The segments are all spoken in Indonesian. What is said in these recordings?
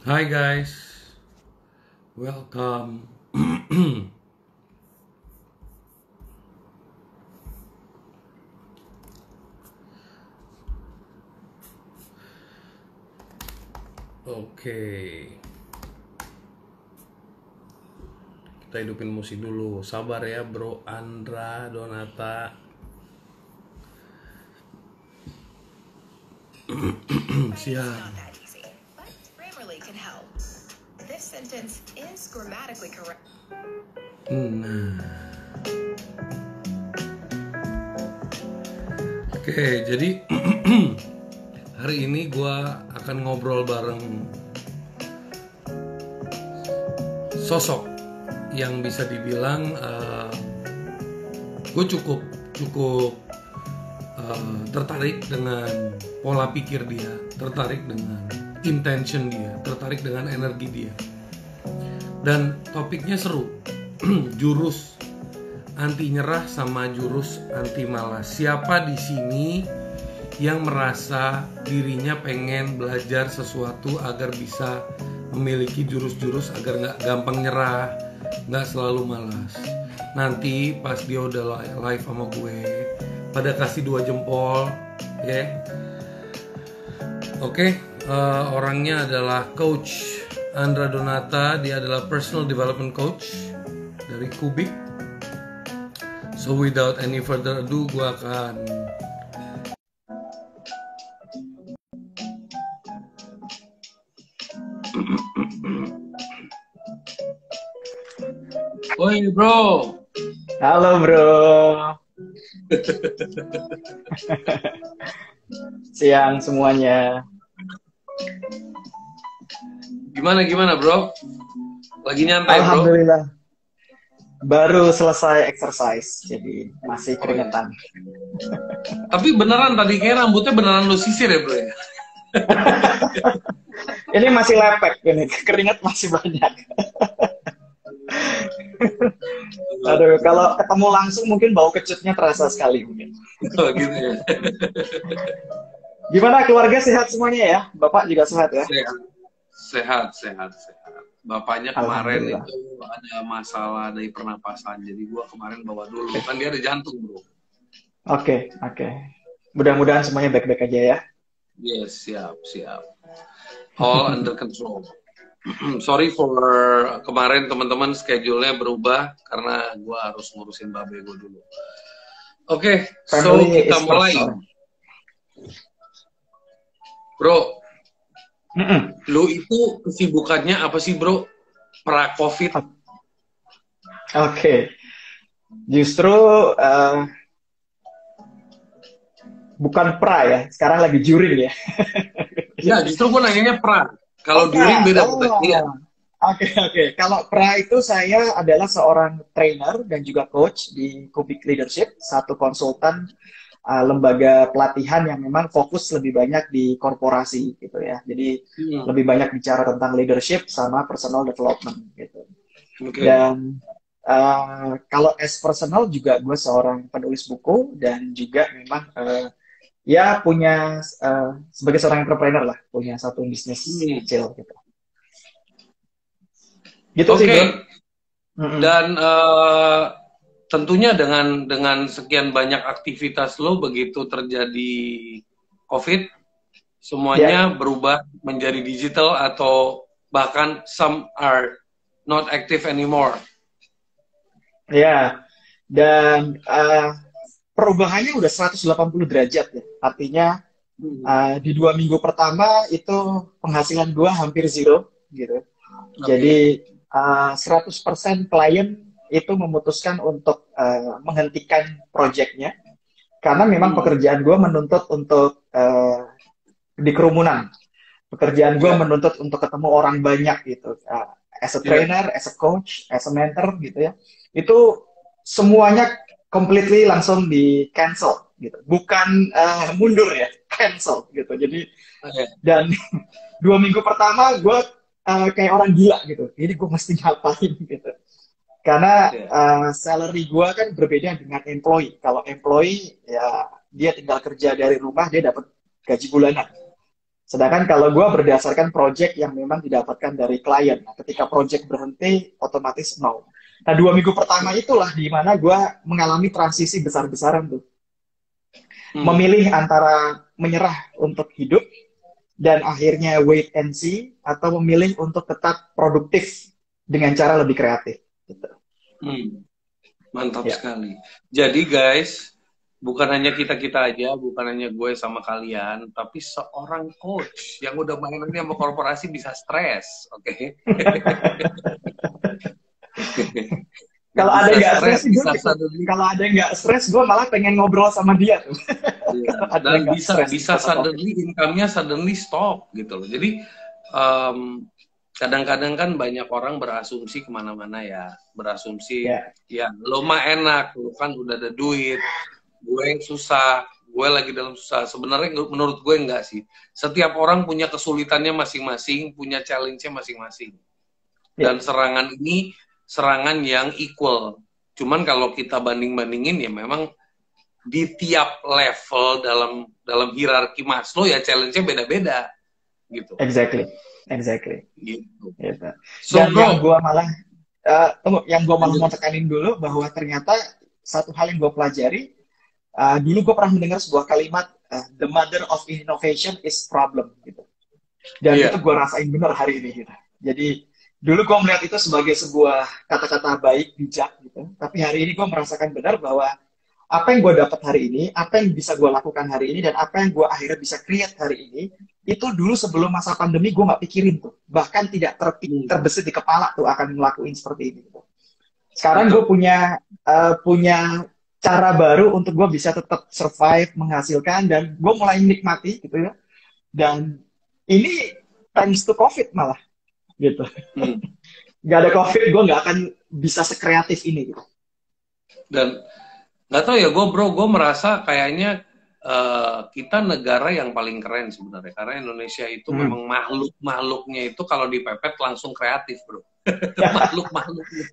Hi guys, welcome. Oke, kita hidupin musik dulu. Sabar ya Bro Andra Donata. Siap. Not that easy, but Grammarly can help. This sentence is grammatically correct. Oke, jadi hari ini gue akan ngobrol bareng sosok yang bisa dibilang gue cukup tertarik dengan pola pikir dia, tertarik dengan intention dia, tertarik dengan energi dia. Dan topiknya seru, jurus anti nyerah sama jurus anti malas. Siapa di sini yang merasa dirinya pengen belajar sesuatu agar bisa memiliki jurus-jurus agar nggak gampang nyerah, nggak selalu malas. Nanti pas dia udah live sama gue, pada kasih 2 jempol, ya. Oke, orangnya adalah Coach Andra Donata. Dia adalah personal development coach dari Kubik. So without any further ado, gue akan Oi bro. Halo bro. Siang semuanya. Gimana bro? Lagi nyantai bro? Alhamdulillah. Baru selesai exercise, jadi masih keringetan. Tapi beneran tadi kayak rambutnya beneran lu sisir ya bro ya? Ini masih lepek, ini keringat masih banyak. Aduh, kalau ketemu langsung mungkin bau kecutnya terasa sekali mungkin. Oh gitu ya. Gimana keluarga sehat semuanya ya? Bapak juga sehat ya? Sehat. Bapaknya kemarin itu ada masalah dari pernapasan, jadi gua kemarin bawa dulu. Kan dia ada jantung bro. Oke. Mudah-mudahan semuanya baik-baik aja ya. Yes, siap. All under control. Sorry for kemarin teman-teman, schedule-nya berubah karena gua harus ngurusin babe gua dulu. Oke, so kita mulai. Bro, lu itu kesibukannya apa sih bro? Pra-Covid? Oke. Justru bukan pra ya, sekarang lagi juring ya. Ya, justru gue nanyanya pra. Kalau juring beda pengertian. Oke. Kalau pra itu saya adalah seorang trainer dan juga coach di Kubik Leadership, satu konsultan lembaga pelatihan yang memang fokus lebih banyak di korporasi gitu ya. Jadi lebih banyak bicara tentang leadership sama personal development gitu. Okay. Dan kalau as personal juga gue seorang penulis buku dan juga memang ya punya sebagai seorang entrepreneur lah, punya satu bisnis kecil gitu. Gitu sih bro. Dan tentunya dengan sekian banyak aktivitas lo, begitu terjadi COVID, semuanya berubah menjadi digital atau bahkan some are not active anymore. Ya, dan perubahannya udah 180 derajat ya. Artinya di 2 minggu pertama itu penghasilan gua hampir zero gitu. Jadi 100% klien itu memutuskan untuk menghentikan proyeknya karena memang pekerjaan gua menuntut untuk di kerumunan. Pekerjaan gua menuntut untuk ketemu orang banyak gitu. As a trainer, as a coach, as a mentor gitu ya. Itu semuanya completely langsung di cancel gitu, bukan mundur ya, cancel gitu. Jadi dan 2 minggu pertama gue kayak orang gila gitu, ini gue mesti ngapain gitu, karena salary gue kan berbeda dengan employee. Kalau employee ya dia tinggal kerja dari rumah, dia dapat gaji bulanan. Sedangkan kalau gue berdasarkan project yang memang didapatkan dari klien. Nah, ketika project berhenti, otomatis no. Nah, 2 minggu pertama itulah di mana gue mengalami transisi besar-besaran tuh. Memilih antara menyerah untuk hidup dan akhirnya wait and see, atau memilih untuk tetap produktif dengan cara lebih kreatif. Gitu. Mantap sekali. Jadi guys, bukan hanya kita-kita aja, bukan hanya gue sama kalian, tapi seorang coach yang udah mainan sama korporasi bisa stres, oke? Kalau ada yang nggak stres, kalau ada yang nggak stres, gue malah pengen ngobrol sama dia tuh. Iya. Dan bisa suddenly income-nya suddenly stop gitu loh. Jadi kadang-kadang kan banyak orang berasumsi kemana-mana ya, berasumsi ya lo mah enak, lo kan udah ada duit, gue yang susah, gue lagi dalam susah. Sebenarnya menurut gue enggak sih. Setiap orang punya kesulitannya masing-masing, punya challenge-nya masing-masing. Dan serangan ini serangan yang equal. Cuman kalau kita banding-bandingin ya memang di tiap level dalam hierarki Maslow ya challenge-nya beda-beda gitu. Exactly. Gitu. So, dan yang gue malah mau tekanin dulu bahwa ternyata satu hal yang gue pelajari, dulu gue pernah mendengar sebuah kalimat, the mother of innovation is problem gitu. Dan itu gue rasain benar hari ini gitu. Jadi dulu gue melihat itu sebagai sebuah kata-kata baik, bijak gitu. Tapi hari ini gue merasakan benar bahwa apa yang gue dapat hari ini, apa yang bisa gue lakukan hari ini, dan apa yang gue akhirnya bisa create hari ini, itu dulu sebelum masa pandemi gue nggak pikirin tuh. Bahkan tidak terbesit di kepala tuh akan ngelakuin seperti ini. Gitu. Sekarang gue punya cara baru untuk gue bisa tetap survive, menghasilkan, dan gue mulai menikmati gitu ya. Dan ini thanks to COVID malah. Gitu. Gak ada COVID, gue nggak akan bisa sekreatif ini gitu. Dan nggak tahu ya gue merasa kayaknya kita negara yang paling keren sebenarnya, karena Indonesia itu memang makhluknya itu kalau dipepet langsung kreatif bro. makhluknya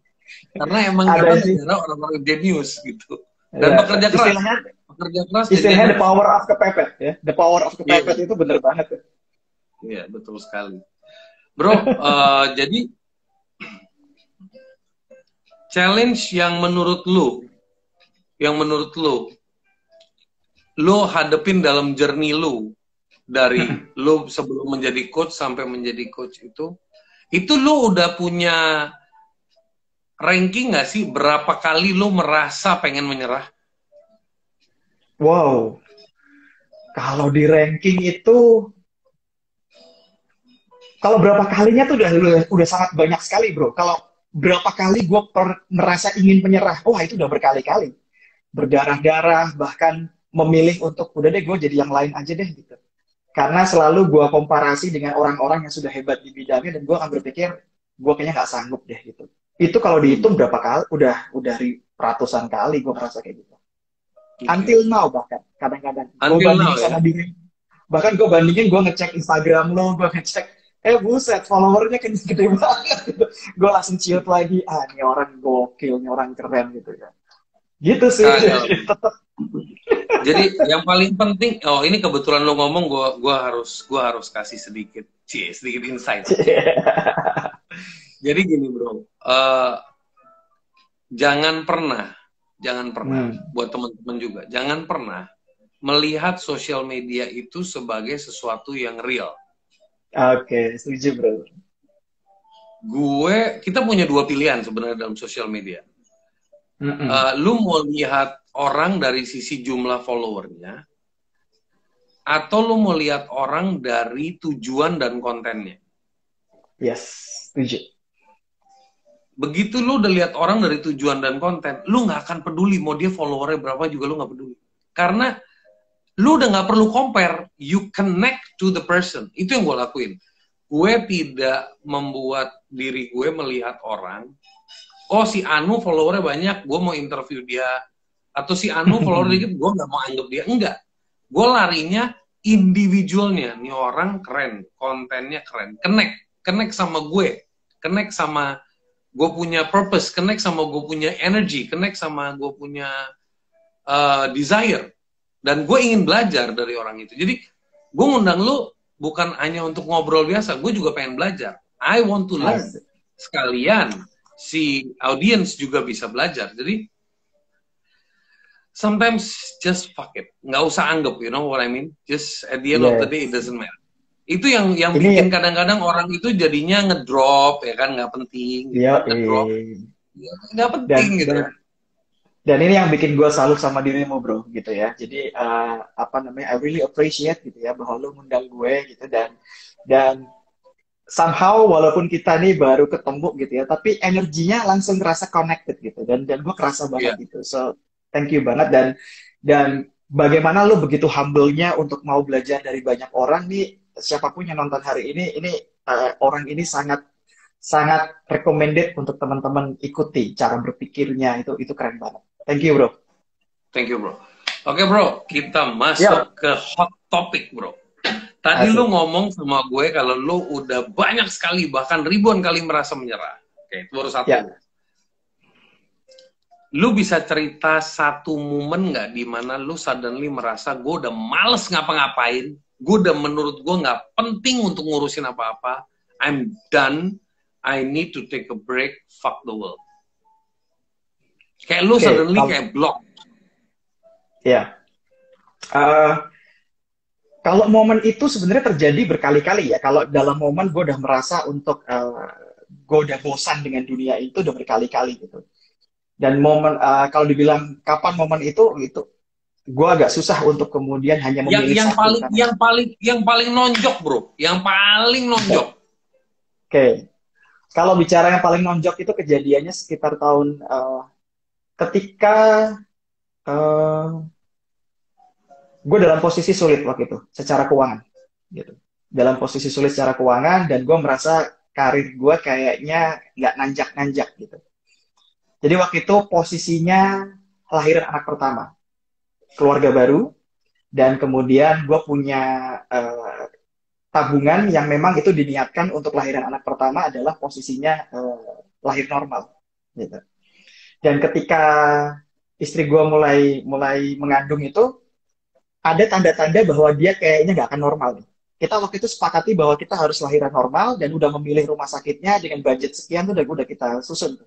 karena emang kita negara orang-orang jenius gitu dan pekerja keras istilahnya the power of kepepet ya, the power of kepepet itu bener banget ya. Iya betul sekali bro. Jadi challenge yang menurut lu hadepin dalam journey lu dari lu sebelum menjadi coach sampai menjadi coach itu lu udah punya ranking nggak sih berapa kali lu merasa pengen menyerah? Wow, kalau di ranking itu, kalau berapa kalinya tuh udah sangat banyak sekali bro. Kalau berapa kali gue merasa ingin menyerah, itu udah berkali-kali. Berdarah-darah, bahkan memilih untuk udah deh gue jadi yang lain aja deh gitu. Karena selalu gue komparasi dengan orang-orang yang sudah hebat di bidangnya, dan gue akan berpikir gue kayaknya nggak sanggup deh gitu. Itu kalau dihitung berapa kali, udah ratusan kali gue merasa kayak gitu. Until now bahkan kadang-kadang gue bandingin sama diri. Bahkan gue bandingin, gue ngecek Instagram lo, gue ngecek buset followernya gede banget gitu. Gue langsung ciut lagi, ini orang gokil, ini orang keren gitu ya. Gitu sih. Jadi yang paling penting, ini kebetulan lo ngomong, gue harus kasih sedikit insight. Jadi gini bro, jangan pernah buat teman-teman juga, jangan pernah melihat sosial media itu sebagai sesuatu yang real. Oke, setuju bro. Kita punya dua pilihan sebenarnya dalam sosial media. Lu mau lihat orang dari sisi jumlah followernya, atau lu mau lihat orang dari tujuan dan kontennya? Yes, setuju. Begitu lu udah lihat orang dari tujuan dan konten, lu nggak akan peduli mau dia followernya berapa juga, lu nggak peduli. Karena lu udah nggak perlu compare, you connect to the person. Itu yang gue lakuin. Gue tidak membuat diri gue melihat orang, si Anu followernya banyak, gue mau interview dia. Atau si Anu follower dikit, gue nggak mau anggap dia. Enggak. Gue larinya individualnya. Nih orang keren, kontennya keren. Connect sama gue. Connect sama gue punya purpose. Connect sama gue punya energy. Connect sama gue punya desire. Dan gue ingin belajar dari orang itu. Jadi gue ngundang lu bukan hanya untuk ngobrol biasa, gue juga pengen belajar. I want to learn. Sekalian si audience juga bisa belajar. Jadi sometimes just fuck it, nggak usah anggap, you know what I mean? Just at the end of the day it doesn't matter. Itu yang bikin kadang-kadang orang itu jadinya ngedrop, ya kan, nggak penting, ngedrop, nggak penting gitu. Dan ini yang bikin gue salut sama dirimu, bro, gitu ya. Jadi I really appreciate gitu ya bahwa lu ngundang gue gitu, dan somehow walaupun kita nih baru ketemu gitu ya, tapi energinya langsung terasa connected gitu, dan gue kerasa banget gitu. So thank you banget, dan bagaimana lu begitu humble-nya untuk mau belajar dari banyak orang nih. Siapapun yang nonton hari ini orang ini sangat recommended untuk teman-teman ikuti cara berpikirnya, itu keren banget. Thank you, bro. Thank you, bro. Oke, bro, kita masuk ke hot topic, bro. Tadi lu ngomong sama gue kalau lu udah banyak sekali, bahkan ribuan kali merasa menyerah. Oke, itu baru satu. Lu bisa cerita satu momen nggak di mana lu suddenly merasa gue udah males ngapa-ngapain, menurut gue nggak penting untuk ngurusin apa-apa, I'm done, I need to take a break, fuck the world. Kayak lu suddenly kayak block. Ya. Kalau momen itu sebenarnya terjadi berkali-kali ya. Kalau dalam momen gue udah merasa untuk gue udah bosan dengan dunia itu udah berkali-kali gitu. Dan momen kalau dibilang kapan momen itu gue agak susah untuk kemudian hanya memilih satu. Yang paling nonjok, bro. Yang paling nonjok. Oke. Kalau bicara yang paling nonjok itu kejadiannya sekitar tahun ketika gue dalam posisi sulit waktu itu secara keuangan gitu. Dalam posisi sulit secara keuangan, dan gue merasa karir gue kayaknya nggak nanjak-nanjak gitu. Jadi waktu itu posisinya lahiran anak pertama, keluarga baru, dan kemudian gue punya tabungan yang memang itu diniatkan untuk lahiran anak pertama adalah posisinya lahir normal gitu. Dan ketika istri gue mulai mengandung itu, ada tanda-tanda bahwa dia kayaknya nggak akan normal nih. Kita waktu itu sepakati bahwa kita harus lahiran normal, dan udah memilih rumah sakitnya dengan budget sekian tuh udah kita susun.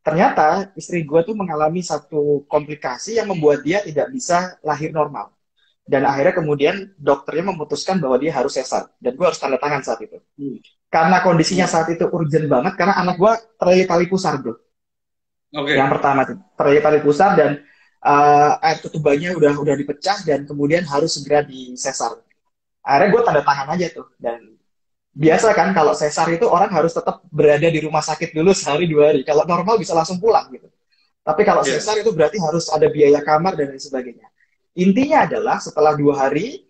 Ternyata istri gue tuh mengalami satu komplikasi yang membuat dia tidak bisa lahir normal. Dan akhirnya kemudian dokternya memutuskan bahwa dia harus sesar. Dan gue harus tanda tangan saat itu. Karena kondisinya saat itu urgent banget, karena anak gue terlilit tali pusar, bro. Yang pertama tuh terlilit tali pusar, dan air ketubannya udah dipecah, dan kemudian harus segera disesar. Akhirnya gue tanda tangan aja tuh. Dan biasa kan kalau sesar itu orang harus tetap berada di rumah sakit dulu sehari 2 hari. Kalau normal bisa langsung pulang gitu. Tapi kalau sesar itu berarti harus ada biaya kamar dan lain sebagainya. Intinya adalah setelah 2 hari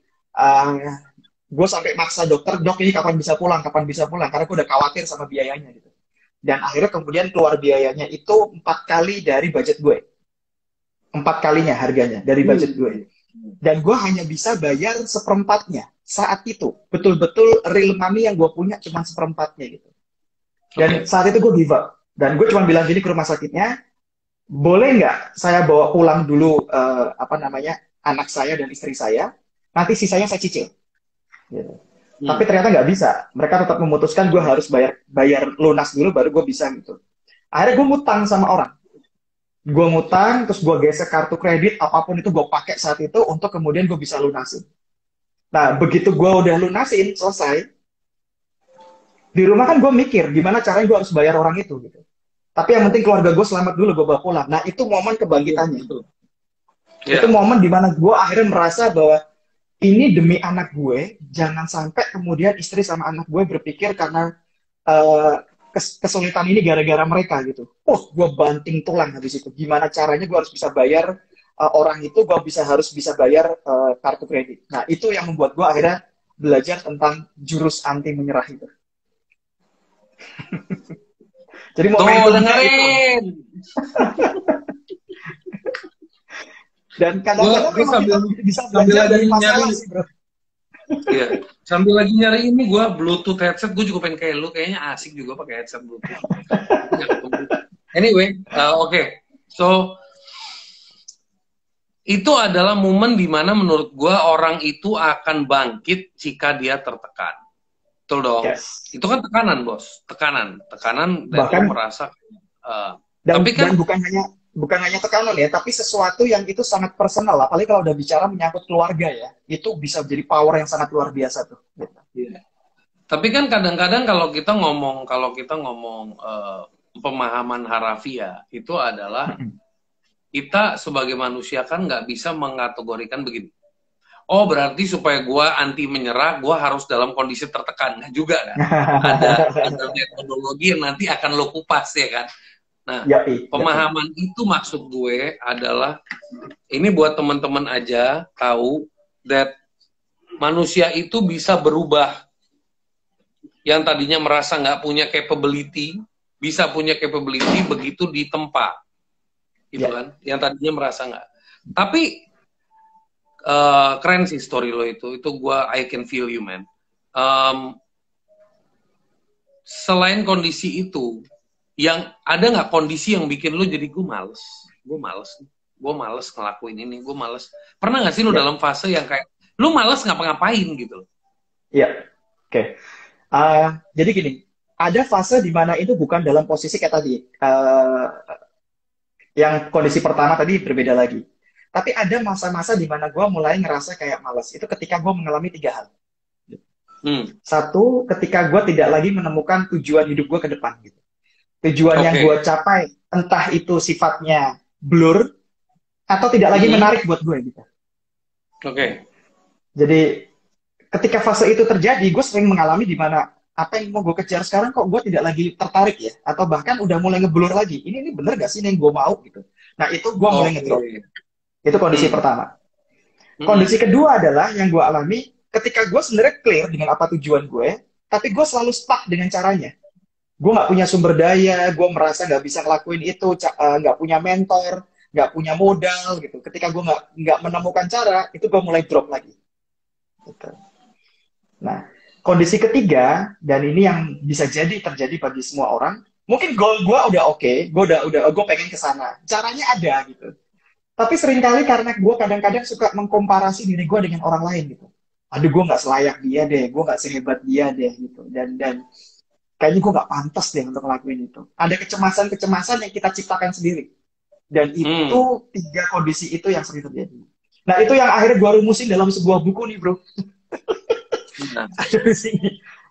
gue sampai maksa dokter, dok ini kapan bisa pulang, karena gue udah khawatir sama biayanya gitu. Dan akhirnya kemudian keluar biayanya itu 4 kali dari budget gue. 4 kalinya harganya dari budget gue. Dan gue hanya bisa bayar seperempatnya saat itu. Betul-betul real money yang gue punya cuma seperempatnya gitu. Dan saat itu gue give up. Dan gue cuma bilang gini ke rumah sakitnya, boleh nggak saya bawa pulang dulu anak saya dan istri saya, nanti sisanya saya cicil. Gitu. Tapi ternyata nggak bisa. Mereka tetap memutuskan gue harus bayar lunas dulu baru gue bisa gitu. Akhirnya gue ngutang sama orang. Gue ngutang, terus gue gesek kartu kredit, apapun itu gue pakai saat itu untuk kemudian gue bisa lunasin. Nah, begitu gue udah lunasin, selesai, di rumah kan gue mikir, gimana caranya gue harus bayar orang itu gitu. Tapi yang penting keluarga gue selamat dulu, gue bawa pulang. Nah, itu momen kebangkitannya. Itu momen dimana gue akhirnya merasa bahwa ini demi anak gue, jangan sampai kemudian istri sama anak gue berpikir karena kesulitan ini gara-gara mereka gitu. Gue banting tulang habis itu. Gimana caranya gue harus bisa bayar orang itu, gue harus bisa bayar kartu kredit. Nah, itu yang membuat gue akhirnya belajar tentang jurus anti menyerah itu. Jadi mau dengerin. Dan kadang-kadang bisa belajar dari masalah sih, bro. Iya, sambil lagi nyari ini gue Bluetooth headset, gue juga pengen kayak lu, kayaknya asik juga pakai headset Bluetooth. Anyway, oke. So Itu adalah momen di mana menurut gue orang itu akan bangkit jika dia tertekan. Betul dong. Yes. Itu kan tekanan, bos. Tekanan dan Bahkan lo merasa. dan Tapi kan, bukan hanya tekanan ya, tapi sesuatu yang itu sangat personal. Apalagi kalau udah bicara menyangkut keluarga ya, itu bisa menjadi power yang sangat luar biasa tuh. Gitu. tapi kan kadang-kadang kalau kita ngomong pemahaman harafiah itu adalah kita sebagai manusia kan nggak bisa mengategorikan begini. Oh, berarti supaya gue anti menyerah, gue harus dalam kondisi tertekan. Nggak juga kan? Ada metodologi yang nanti akan lo kupas ya kan? Nah, pemahaman itu maksud gue adalah, ini buat teman-teman aja tahu that manusia itu bisa berubah. Yang tadinya merasa nggak punya capability, bisa punya capability begitu ditempa. Gitu kan, yang tadinya merasa nggak. Tapi keren sih story lo itu gua I can feel you man. Selain kondisi itu, yang ada nggak kondisi yang bikin lo jadi gue males ngelakuin ini, gue males. Pernah nggak sih lo dalam fase yang kayak lo males ngapa-ngapain gitu? Iya, oke. Jadi gini, ada fase di mana itu bukan dalam posisi kayak tadi. Yang kondisi pertama tadi berbeda lagi. Tapi ada masa-masa di mana gue mulai ngerasa kayak malas. Itu ketika gue mengalami 3 hal. Satu, ketika gue tidak lagi menemukan tujuan hidup gue ke depan. Gitu. Tujuan yang gue capai, entah itu sifatnya blur, atau tidak lagi menarik buat gue. Gitu. Jadi, ketika fase itu terjadi, gue sering mengalami di mana apa yang mau gue kejar sekarang kok gue tidak lagi tertarik ya, atau bahkan udah mulai ngeblur lagi. Ini bener gak sih yang gue mau gitu. Nah itu gue mulai ngedrop. Itu kondisi pertama. Kondisi kedua adalah yang gue alami ketika gue sebenarnya clear dengan apa tujuan gue, tapi gue selalu stuck dengan caranya. Gue nggak punya sumber daya, gue merasa nggak bisa ngelakuin itu, nggak punya mentor, nggak punya modal gitu. Ketika gue nggak menemukan cara, itu gue mulai drop lagi. Gitu. Nah, kondisi ketiga, dan ini yang bisa jadi terjadi bagi semua orang, mungkin goal gue udah oke, gue pengen ke sana, caranya ada gitu. Tapi seringkali karena gue kadang-kadang suka mengkomparasi diri gue dengan orang lain gitu. Aduh, gue nggak selayak dia deh, gue nggak sehebat dia deh gitu. Dan kayaknya gue nggak pantas deh untuk ngelakuin itu. Ada kecemasan-kecemasan yang kita ciptakan sendiri. Dan itu 3 kondisi itu yang sering terjadi. Nah, itu yang akhirnya gue rumusin dalam sebuah buku nih, bro.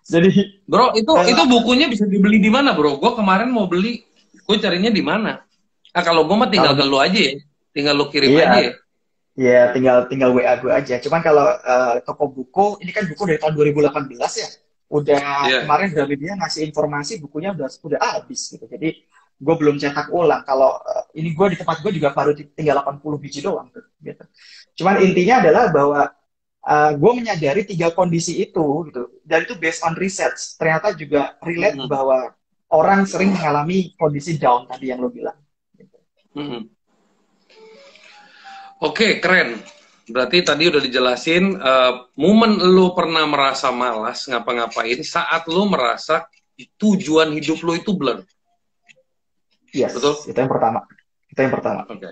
Jadi, bro, itu bukunya bisa dibeli di mana, bro? Gue kemarin mau beli, gue carinya di mana? Kalau gue mah tinggal ke lu aja ya, tinggal lu kirim aja ya. Iya, tinggal WA gue aja. Cuman kalau toko buku, ini kan buku dari tahun 2018 ya. Kemarin udah dia ngasih informasi bukunya udah habis gitu. Jadi gue belum cetak ulang. Kalau ini gue di tempat gue juga baru tinggal 80 biji doang tuh. Gitu. Cuman intinya adalah bahwa gue menyadari 3 kondisi itu gitu, dan itu based on research. Ternyata juga relate bahwa orang sering mengalami kondisi down tadi yang lo bilang. Gitu. Oke, keren. Berarti tadi udah dijelasin momen lo pernah merasa malas ngapa-ngapain saat lo merasa tujuan hidup lo itu blur. Yes, betul? Itu yang pertama. Oke.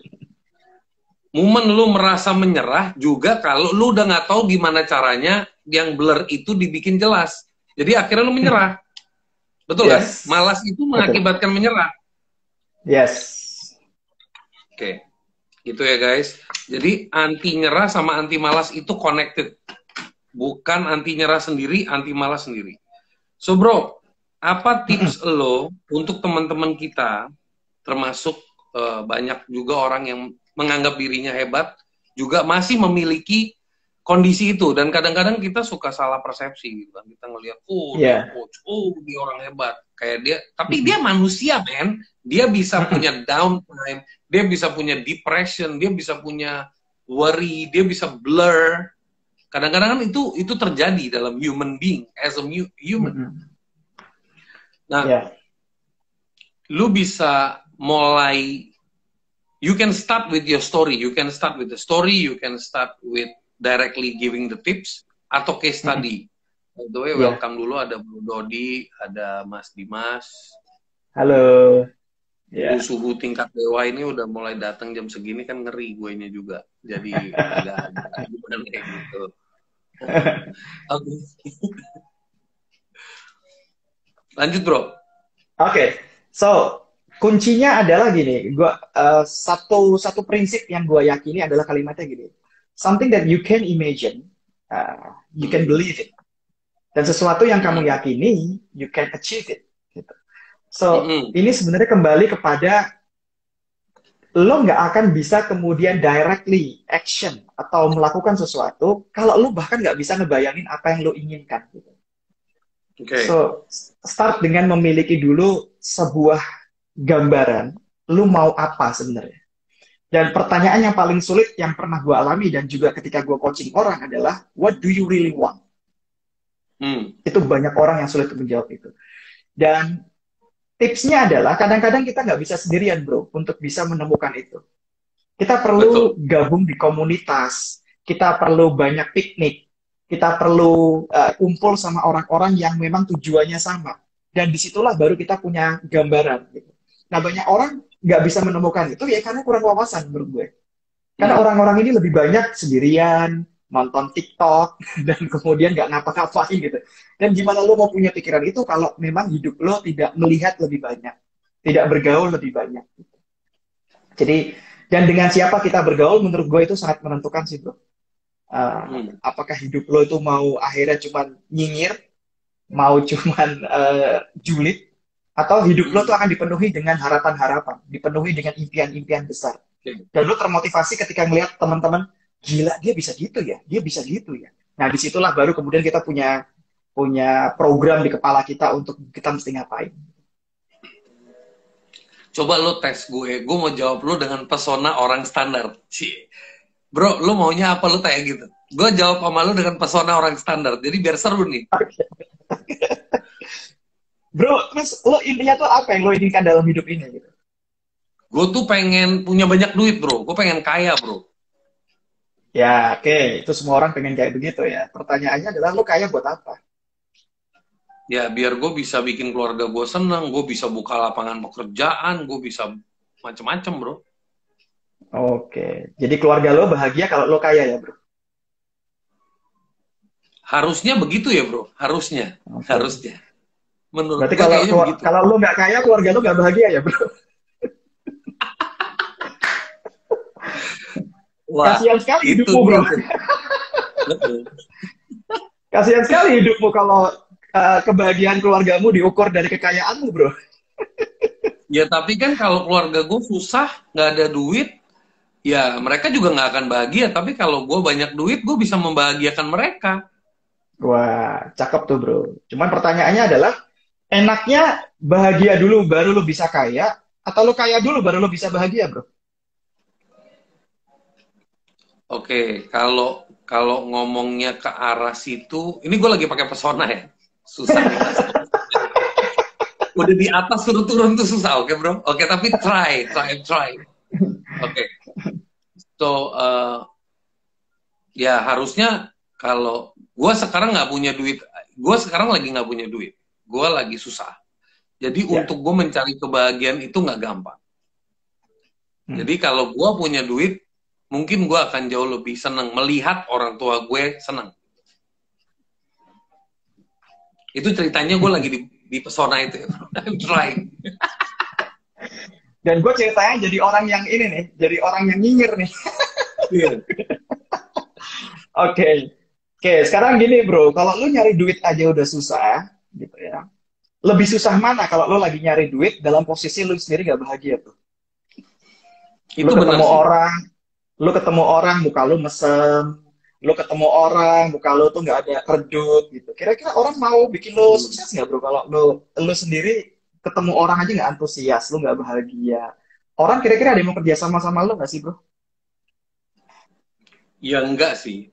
Momen lu merasa menyerah juga kalau lu udah nggak tahu gimana caranya yang blur itu dibikin jelas. Jadi akhirnya lu menyerah. Betul kan? Malas itu mengakibatkan menyerah. Yes. Oke. Gitu ya guys. Jadi anti nyerah sama anti malas itu connected. Bukan anti nyerah sendiri, anti malas sendiri. So bro, apa tips lo untuk teman-teman kita, termasuk banyak juga orang yang menganggap dirinya hebat, juga masih memiliki kondisi itu, dan kadang-kadang kita suka salah persepsi gitu kan. Kita ngelihat dia coach, dia orang hebat kayak dia, tapi dia manusia men, dia bisa punya downtime, dia bisa punya depression, dia bisa punya worry, dia bisa blur. Kadang-kadang kan itu terjadi dalam human being as a human. Nah, lu bisa mulai. You can start with your story. You can start with the story. You can start with directly giving the tips atau case study. By the way, welcome dulu ada Bro Dodi, ada Mas Dimas. Halo. Ya. Suhu tingkat dewa ini udah mulai datang jam segini kan ngeri gue nya juga. Jadi agak gimana kayak gitu. Oke. Lanjut bro. Oke, so kuncinya adalah gini, satu prinsip yang gue yakini adalah kalimatnya gini, something that you can imagine, you can believe it, dan sesuatu yang kamu yakini, you can achieve it. Gitu. So ini sebenarnya kembali kepada lo nggak akan bisa kemudian directly action atau melakukan sesuatu kalau lo bahkan nggak bisa ngebayangin apa yang lo inginkan. Gitu. Okay. So, start dengan memiliki dulu sebuah gambaran, lu mau apa sebenarnya. Dan pertanyaan yang paling sulit yang pernah gue alami dan juga ketika gue coaching orang adalah, what do you really want? Itu banyak orang yang sulit untuk menjawab itu. Dan tipsnya adalah, kadang-kadang kita nggak bisa sendirian bro, untuk bisa menemukan itu. Kita perlu gabung di komunitas, kita perlu banyak piknik, kita perlu kumpul sama orang-orang yang memang tujuannya sama. Dan disitulah baru kita punya gambaran. Gitu. Nah, banyak orang nggak bisa menemukan itu ya karena kurang wawasan menurut gue. Karena orang-orang ini lebih banyak sendirian, nonton TikTok, dan kemudian nggak ngapa-ngapain gitu. Dan gimana lo mau punya pikiran itu kalau memang hidup lo tidak melihat lebih banyak, tidak bergaul lebih banyak. Gitu. Jadi, dan dengan siapa kita bergaul, menurut gue itu sangat menentukan sih bro. Apakah hidup lo itu mau akhirnya cuman nyinyir, mau cuman julid, atau hidup lo tuh akan dipenuhi dengan harapan-harapan, dipenuhi dengan impian-impian besar. Dan lo termotivasi ketika ngelihat teman-teman, gila dia bisa gitu ya, dia bisa gitu ya. Nah disitulah baru kemudian kita punya program di kepala kita untuk kita mesti ngapain. Coba lo tes gue mau jawab lo dengan pesona orang standar. Bro, lo maunya apa? Lo tanya gitu. Gue jawab sama lo dengan pesona orang standar. Jadi biar seru nih. Bro, terus lo intinya tuh apa yang lo inginkan dalam hidup ini? Gitu? Gue tuh pengen punya banyak duit bro. Gue pengen kaya bro. Ya, oke. Itu semua orang pengen kayak begitu ya. Pertanyaannya adalah lo kaya buat apa? Ya, biar gue bisa bikin keluarga gue seneng. Gue bisa buka lapangan pekerjaan. Gue bisa macem-macem bro. Oke, jadi keluarga lo bahagia kalau lo kaya ya bro? Harusnya begitu ya bro, harusnya, harusnya. Menurut berarti kalau lo nggak kaya, keluarga lo nggak bahagia ya bro? Wah, kasihan sekali hidupmu bro. Kasihan sekali hidupmu kalau kebahagiaan keluargamu diukur dari kekayaanmu bro. Ya tapi kan kalau keluarga gue susah, nggak ada duit, ya mereka juga nggak akan bahagia. Tapi kalau gue banyak duit, gue bisa membahagiakan mereka. Wah, cakep tuh bro. Cuman pertanyaannya adalah, enaknya bahagia dulu baru lo bisa kaya, atau lo kaya dulu baru lo bisa bahagia bro? Oke, kalau ngomongnya ke arah situ, ini gue lagi pakai pesona ya, susah nih. Udah di atas suruh turun tuh susah, oke bro? Oke, tapi try. Oke. So, ya harusnya kalau gue sekarang nggak punya duit, gue sekarang lagi nggak punya duit, gue lagi susah. Jadi untuk gue mencari kebahagiaan itu nggak gampang. Jadi kalau gue punya duit, mungkin gue akan jauh lebih senang melihat orang tua gue senang. Itu ceritanya gue lagi di pesona itu. I'm trying. Dan gue ceritanya jadi orang yang ini nih, jadi orang yang nyinyir nih. Oke, sekarang gini bro, kalau lu nyari duit aja udah susah, gitu ya. Lebih susah mana kalau lu lagi nyari duit dalam posisi lu sendiri gak bahagia tuh? Itu lu ketemu orang, muka lu mesem, lu ketemu orang, muka lu tuh nggak ada redup gitu. Kira-kira orang mau bikin lu sukses nggak bro? Kalau lu sendiri ketemu orang aja nggak antusias, lu nggak bahagia. Orang kira-kira ada yang mau kerja sama lu nggak sih bro? Ya enggak sih.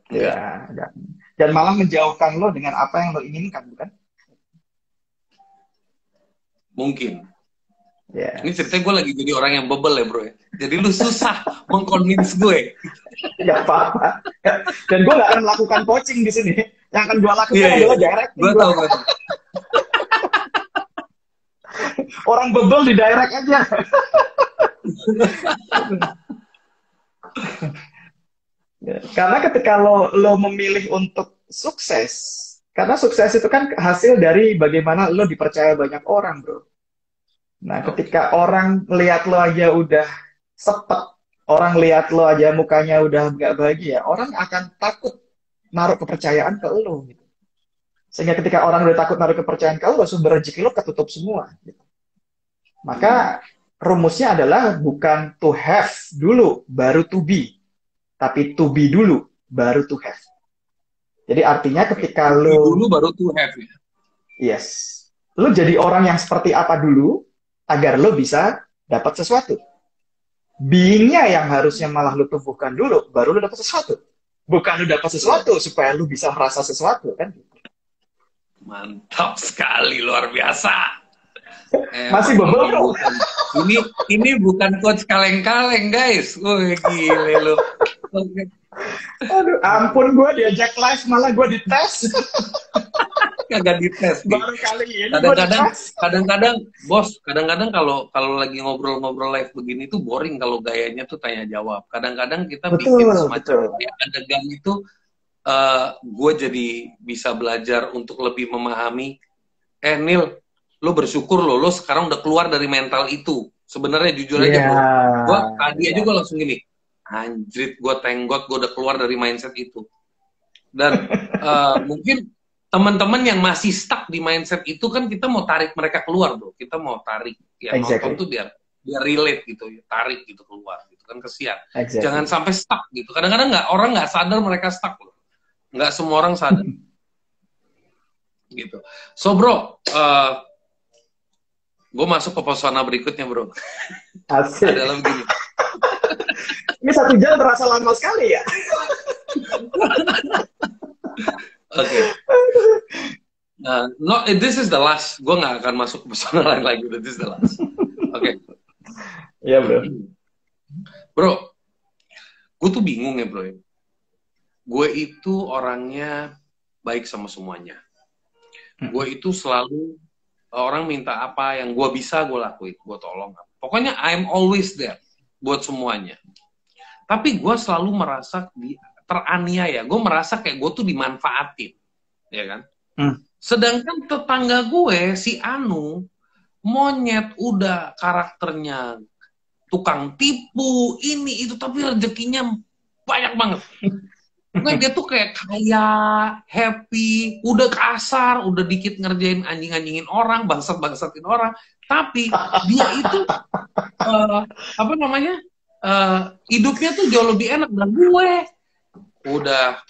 Ya, enggak. Dan malah menjauhkan lo dengan apa yang lo inginkan, bukan? Mungkin. Yeah. Ini ceritanya gue lagi jadi orang yang bebel ya bro ya. Jadi lu susah mengconvince gue. Gak apa-apa. Dan gue gak akan melakukan coaching di sini. Yang akan gue lakukan adalah direct. Gue tau. Orang bebel di direct aja. Karena ketika lo memilih untuk sukses, karena sukses itu kan hasil dari bagaimana lo dipercaya banyak orang, bro. Nah, ketika orang lihat lo aja udah sepet, orang lihat lo aja mukanya udah nggak bahagia, orang akan takut naruh kepercayaan ke lo. Gitu. Sehingga ketika orang udah takut naruh kepercayaan ke lo, sumber rezeki lo ketutup semua. Gitu. Maka rumusnya adalah bukan to have dulu, baru to be. Tapi to be dulu, baru to have. Jadi artinya ketika lo... dulu baru to have ya? Yes. Lo jadi orang yang seperti apa dulu, agar lo bisa dapat sesuatu. Being-nya yang harusnya malah lo tumbuhkan dulu, baru lo dapat sesuatu. Bukan lo dapat sesuatu, supaya lo bisa merasa sesuatu, kan? Mantap sekali, luar biasa. Masih bebel. Ini bukan coach kaleng-kaleng, guys. Wih, gile lo. Aduh, ampun, gue diajak live malah gue dites. Kagak dites. Baru kali ini kadang-kadang bos, kadang-kadang kalau lagi ngobrol-ngobrol live begini tuh boring kalau gayanya tuh tanya jawab. Kadang-kadang kita bikin semacam adegan itu, gue jadi bisa belajar untuk lebih memahami. Nil, lo bersyukur lo sekarang udah keluar dari mental itu. Sebenarnya jujur aja bro, gue tadi aja gue langsung gini, anjrit, gue tenggot gue udah keluar dari mindset itu. Dan mungkin teman-teman yang masih stuck di mindset itu kan kita mau tarik mereka keluar bro, kita mau tarik ya nonton tuh biar relate gitu, ya, tarik gitu keluar gitu kan, kesian. Jangan sampai stuck gitu. Kadang-kadang orang nggak sadar mereka stuck loh, nggak semua orang sadar. Gitu. So bro, gue masuk ke pesona berikutnya bro. Asik. Adalah begini. Ini 1 jam terasa lama sekali ya. Oke. No, this is the last. Gue nggak akan masuk ke pesona lain lagi. This is the last. Oke. Iya bro. Bro, gue tuh bingung ya bro. Gue itu orangnya baik sama semuanya. Gue itu selalu orang minta apa yang gue bisa gue lakuin, gue tolong. Pokoknya I'm always there buat semuanya. Tapi gue selalu merasa teraniaya. Gue merasa kayak gue tuh dimanfaatin, ya kan? Sedangkan tetangga gue si Anu monyet, udah karakternya tukang tipu ini itu, tapi rezekinya banyak banget. Nah, dia tuh kayak kaya, happy, udah kasar, udah dikit ngerjain anjing-anjingin orang, bangsat-bangsatin orang, tapi dia itu hidupnya tuh jauh lebih enak dari gue. Udah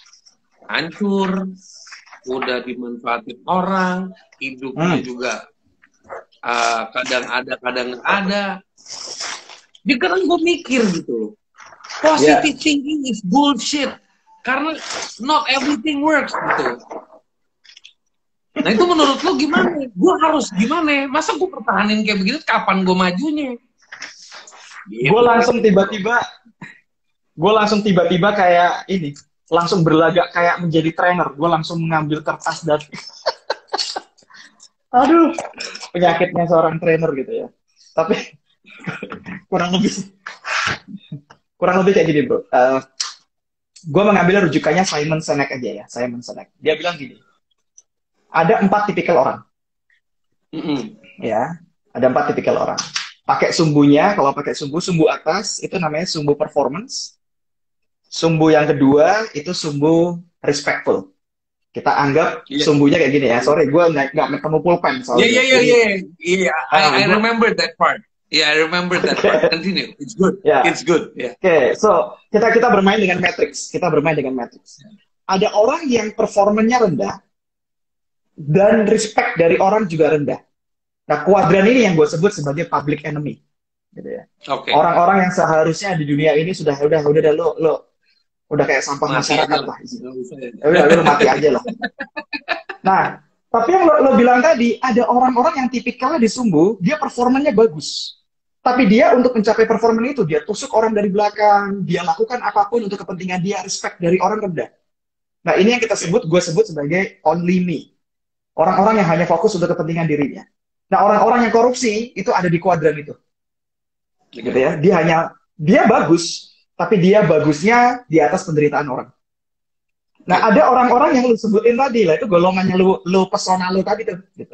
hancur, udah dimanfaatin orang, hidupnya juga kadang ada, kadang nggak ada. Jadi kadang gue mikir gitu, positive thinking is bullshit. Karena not everything works gitu. Nah itu menurut lo gimana? Gue harus gimana? Masa gue pertahanin kayak begini? Kapan gue majunya? Gitu. Gue langsung tiba-tiba kayak ini, langsung berlagak kayak menjadi trainer. Gue langsung mengambil kertas dan aduh, penyakitnya seorang trainer gitu ya. Tapi kurang lebih kayak gini bro. Gue mengambil rujukannya Simon Sinek aja ya, Simon Sinek. Dia bilang gini, ada 4 tipikal orang. Ya, ada 4 tipikal orang. Pakai sumbunya, kalau pakai sumbu atas itu namanya sumbu performance. Sumbu yang kedua itu sumbu respectful. Kita anggap sumbunya kayak gini ya. Sorry, gue nggak ketemu pulpen. Iya. I remember that part. Yeah, I remember that part. Continue. It's good. Yeah. It's good. Yeah. Oke, so kita bermain dengan matrix. Ada orang yang performanya rendah dan respect dari orang juga rendah. Nah, kuadran ini yang gue sebut sebagai public enemy. Gitu ya. Okay. Orang-orang yang seharusnya di dunia ini sudah lo udah kayak sampah mati masyarakat lah. Udah lo mati aja lah. Nah, tapi yang lo bilang tadi, ada orang-orang yang tipikalnya di sumbu, dia performanya bagus. Tapi dia untuk mencapai performa itu, dia tusuk orang dari belakang, dia lakukan apapun untuk kepentingan dia, respect dari orang rendah. Nah ini yang gue sebut sebagai only me. Orang-orang yang hanya fokus untuk kepentingan dirinya. Nah, orang-orang yang korupsi itu ada di kuadran itu, gitu ya. Dia bagus, tapi dia bagusnya di atas penderitaan orang. Nah, ada orang-orang yang lu sebutin tadi lah, itu golongan yang lu pesona lu tadi tuh, gitu.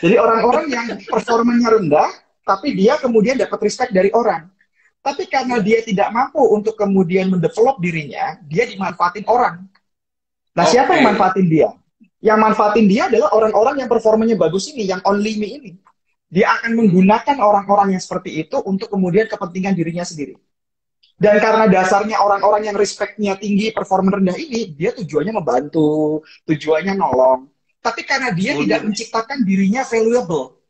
Jadi orang-orang yang performanya rendah, tapi dia kemudian dapat respect dari orang. Tapi karena dia tidak mampu untuk kemudian mendevelop dirinya, dia dimanfaatin orang. Nah, siapa yang manfaatin dia? Yang manfaatin dia adalah orang-orang yang performanya bagus ini, yang only me ini. Dia akan menggunakan orang-orang yang seperti itu untuk kemudian kepentingan dirinya sendiri. Dan karena dasarnya orang-orang yang respect-nya tinggi, performa rendah ini, dia tujuannya membantu, tujuannya nolong. Tapi karena dia tidak menciptakan dirinya valuable,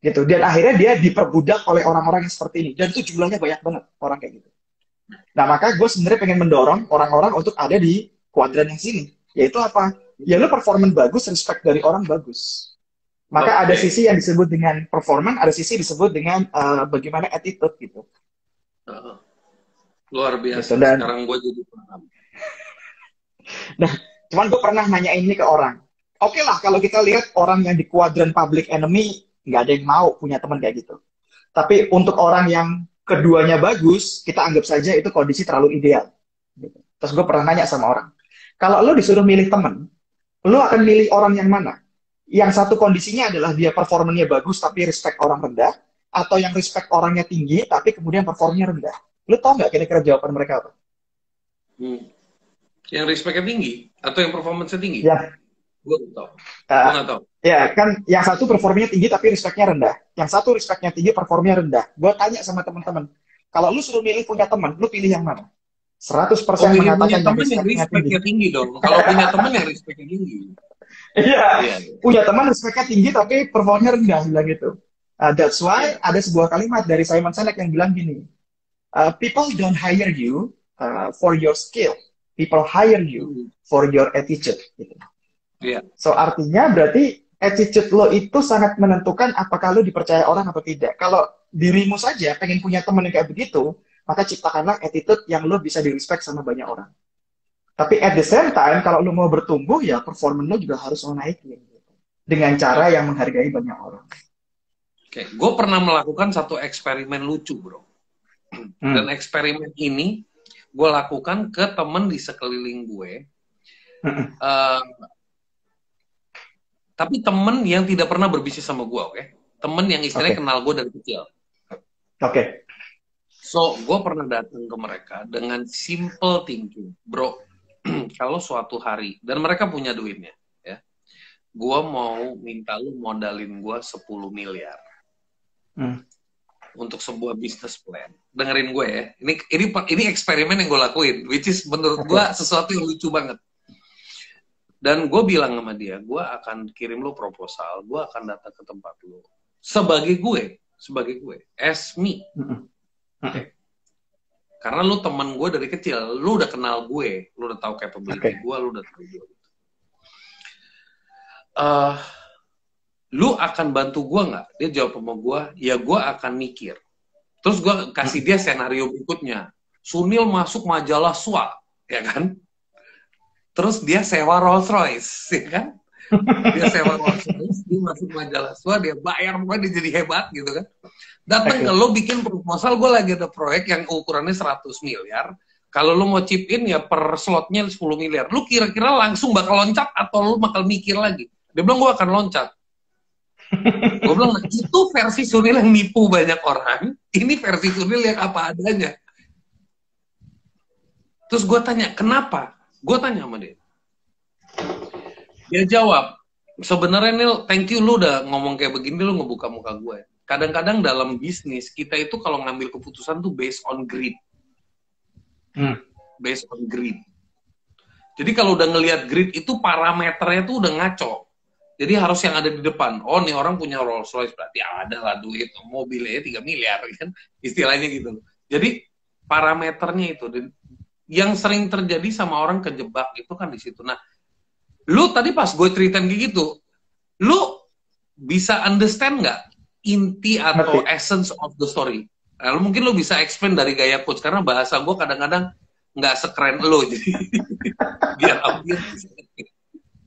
gitu. Dan akhirnya dia diperbudak oleh orang-orang yang seperti ini. Dan itu jumlahnya banyak banget orang kayak gitu. Nah, maka gue sebenarnya pengen mendorong orang-orang untuk ada di kuadran yang sini. Yaitu apa? Ya lu performan bagus, respect dari orang bagus. Maka ada sisi yang disebut dengan performan, ada sisi disebut dengan bagaimana attitude gitu. Luar biasa. Gitu. Dan, sekarang gue jadi paham. Nah, cuman gue pernah nanya ini ke orang. Oke lah, kalau kita lihat orang yang di kuadran public enemy, nggak ada yang mau punya teman kayak gitu. Tapi untuk orang yang keduanya bagus, kita anggap saja itu kondisi terlalu ideal. Gitu. Terus gue pernah nanya sama orang, kalau lo disuruh milih teman, lo akan milih orang yang mana? Yang satu kondisinya adalah dia performanya bagus tapi respect orang rendah, atau yang respect orangnya tinggi tapi kemudian performanya rendah. Lo tau nggak kira-kira jawaban mereka apa? Yang respect-nya tinggi atau yang performance-nya tinggi? Ya. Gue nggak tahu. Ya, kan yang satu performanya tinggi tapi respect-nya rendah. Yang satu respect-nya tinggi, performanya rendah. Gue tanya sama teman-teman, kalau lu suruh milih punya teman, lu pilih yang mana? 100% mengatakan punya teman yang respect-nya tinggi dong. Kalau punya teman yang respect-nya tinggi. Iya, punya teman respect-nya tinggi tapi performanya rendah, bilang gitu. That's why ada sebuah kalimat dari Simon Sinek yang bilang gini, people don't hire you for your skill, people hire you for your attitude. Gitu. So artinya berarti attitude lo itu sangat menentukan apakah lo dipercaya orang atau tidak. Kalau dirimu saja pengen punya teman yang kayak begitu, maka ciptakanlah attitude yang lo bisa di-respect sama banyak orang. Tapi at the same time, kalau lo mau bertumbuh, ya performance lo juga harus lo naikin. Gitu. Dengan cara yang menghargai banyak orang. Oke, gue pernah melakukan satu eksperimen lucu, bro. Dan eksperimen ini gue lakukan ke temen di sekeliling gue. Tapi temen yang tidak pernah berbisnis sama gue, oke? Temen yang istilahnya kenal gue dari kecil. So, gue pernah datang ke mereka dengan simple thinking. Bro, kalau suatu hari, dan mereka punya duitnya, ya, gue mau minta lu modalin gue 10 miliar. Untuk sebuah business plan. Dengerin gue ya. Ini eksperimen yang gue lakuin, which is menurut gue sesuatu yang lucu banget. Dan gue bilang sama dia, gue akan kirim lo proposal, gue akan datang ke tempat lo. Sebagai gue, as me. Karena lo teman gue dari kecil, lo udah kenal gue, lo udah tahu capability gue, lo udah tahu gue. Lo akan bantu gue nggak? Dia jawab sama gue, ya gue akan mikir. Terus gue kasih dia senario berikutnya. Sunil masuk majalah SWA, ya kan? Terus dia sewa Rolls Royce, ya kan? Dia sewa Rolls Royce, dia masuk majalah SWA, dia bayar, pokoknya dia jadi hebat gitu kan. Datang ke lo bikin proposal, gue lagi ada proyek yang ukurannya 100 miliar. Kalau lo mau chip in ya per slotnya 10 miliar. Lo kira-kira langsung bakal loncat atau lo bakal mikir lagi? Dia bilang gue akan loncat. Gue bilang, itu versi Sunil yang nipu banyak orang, ini versi Sunil yang apa adanya. Terus gue tanya, kenapa? Gue tanya sama dia. Dia jawab, sebenarnya Nil, thank you lu udah ngomong kayak begini, lu ngebuka muka gue. Kadang-kadang dalam bisnis, kita itu kalau ngambil keputusan tuh based on greed. Based on greed. Jadi kalau udah ngelihat greed itu parameternya tuh udah ngaco. Jadi harus yang ada di depan. Oh, nih orang punya Rolls Royce, berarti ada lah duit. Mobilnya 3 miliar, kan? Istilahnya gitu. Jadi parameternya itu. Yang sering terjadi sama orang kejebak itu kan di situ. Nah, lu tadi pas gue ceritain kayak gitu, lu bisa understand nggak inti atau essence of the story? Nah, mungkin lu bisa explain dari gaya coach, karena bahasa gue kadang-kadang nggak sekeren lu, jadi biar ambil.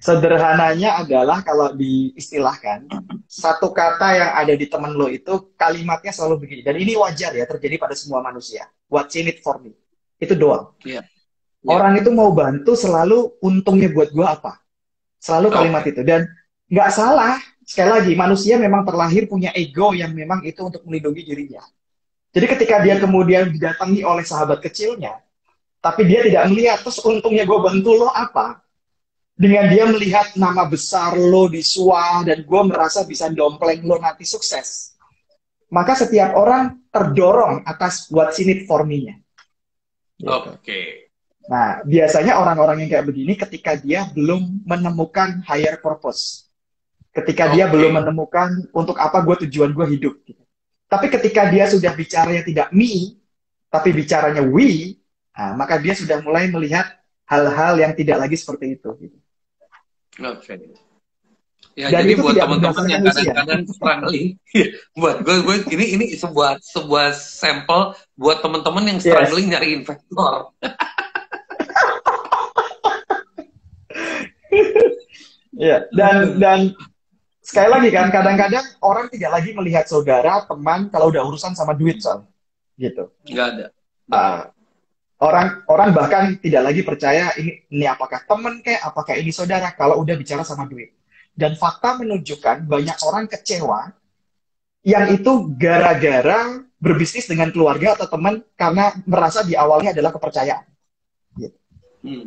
Sederhananya adalah kalau diistilahkan, satu kata yang ada di temen lo itu kalimatnya selalu begini. Dan ini wajar ya, terjadi pada semua manusia. What's in it for me? Itu doang. Iya. Orang itu mau bantu selalu untungnya buat gua apa? Selalu kalimat Oke. itu. Dan nggak salah, sekali lagi, manusia memang terlahir punya ego yang memang itu untuk melindungi dirinya. Jadi ketika dia kemudian didatangi oleh sahabat kecilnya, tapi dia tidak melihat, terus untungnya gue bantu lo apa? Dengan dia melihat nama besar lo di SWA, dan gue merasa bisa dompleng lo nanti sukses. Maka setiap orang terdorong atas what's in it for me-nya. Gitu. Oke. Nah, biasanya orang-orang yang kayak begini ketika dia belum menemukan higher purpose. Ketika dia Oke. belum menemukan untuk apa gue tujuan gue hidup. Gitu. Tapi ketika dia sudah bicaranya tidak me, tapi bicaranya we, nah, maka dia sudah mulai melihat hal-hal yang tidak lagi seperti itu. Gitu. Oke. Ya, Dan jadi itu buat tidak teman-teman yang berdasarkan usia. kadang-kadang struggling, buat gue ini sebuah sampel buat teman-teman yang Yes. struggling nyari investor. Ya, dan sekali lagi kan, kadang-kadang orang tidak lagi melihat saudara, teman, kalau udah urusan sama duit, Son. Gitu. Nggak ada. Uh, orang bahkan tidak lagi percaya ini apakah teman kayak, apakah ini saudara, kalau udah bicara sama duit. Dan fakta menunjukkan banyak orang kecewa yang itu gara-gara berbisnis dengan keluarga atau teman karena merasa di awalnya adalah kepercayaan. Gitu.